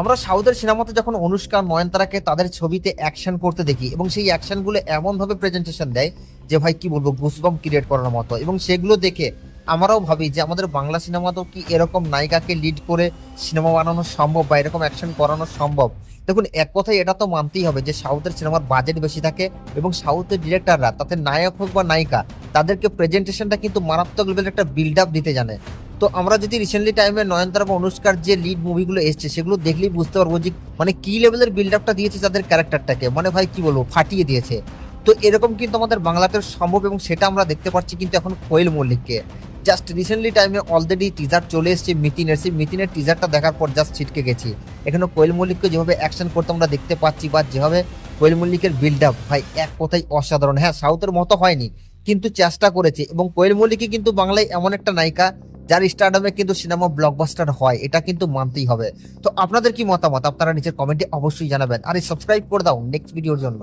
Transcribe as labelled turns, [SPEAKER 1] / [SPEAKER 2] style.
[SPEAKER 1] আমরা সাউথের সিনেমাতে যখন অনুষ্কা নয়নতারাকে তাদের ছবিতে অ্যাকশন করতে দেখি এবং সেই অ্যাকশনগুলো এমন ভাবে প্রেজেন্টেশন দেয় যে ভাই কি বলবো, গুসবাম ক্রিয়েট করার মতো। এবং সেগুলো দেখে আমরাও ভাবি যে আমাদের বাংলা সিনেমাতেও কি এরকম নায়িকাকে লিড করে সিনেমা বানানো সম্ভব বা এরকম অ্যাকশন করানো সম্ভব। দেখুন, এক কথায় এটা তো মানতেই হবে যে সাউথের সিনেমার বাজেট বেশি থাকে এবং সাউথের ডিরেক্টররা তাতে নায়ক হোক বা নায়িকা তাদেরকে প্রেজেন্টেশনটা কিন্তু মারাত্মক লেভেলের একটা বিল্ড আপ দিতে জানে। তো আমরা যদি রিসেন্টলি টাইমে নয়নতারা বা অনুষ্কার যে লিড মুভিগুলো এসছে সেগুলো দেখলেই বুঝতে পারবো যে মানে কি লেভেলের বিল্ড আপটা দিয়েছে তাদের ক্যারেক্টারটাকে, মানে ভাই কি বলবো, ফাটিয়ে দিয়েছে। তো এরকম কিন্তু আমাদের বাংলাতে সম্ভব এবং সেটা আমরা দেখতে পাচ্ছি কিন্তু এখন কোয়েল মল্লিককে। জাস্ট রিসেন্টলি টাইমে অলরেডি টিজার চলে এসেছে মিতিনের, সেই মিতিনের টিজারটা দেখার পর জাস্ট ছিটকে গেছি। এখানে কোয়েল মল্লিককে যেভাবে অ্যাকশন করতে আমরা দেখতে পাচ্ছি বা যেভাবে কোয়েল মল্লিকের বিল্ড আপ, ভাই এক কথায় অসাধারণ। হ্যাঁ, সাউথের মতো হয়নি কিন্তু চেষ্টা করেছে। এবং কোয়েল মল্লিকই কিন্তু বাংলায় এমন একটা নায়িকা যার স্টারডমে কিন্তু সিনেমা ব্লকবাস্টার হয়, এটা কিন্তু মানতেই হবে। তো আপনাদের কি মতামত আপনারা নিচের কমেন্টে অবশ্যই জানাবেন, আর সাবস্ক্রাইব করে দাও নেক্সট ভিডিওর জন্য।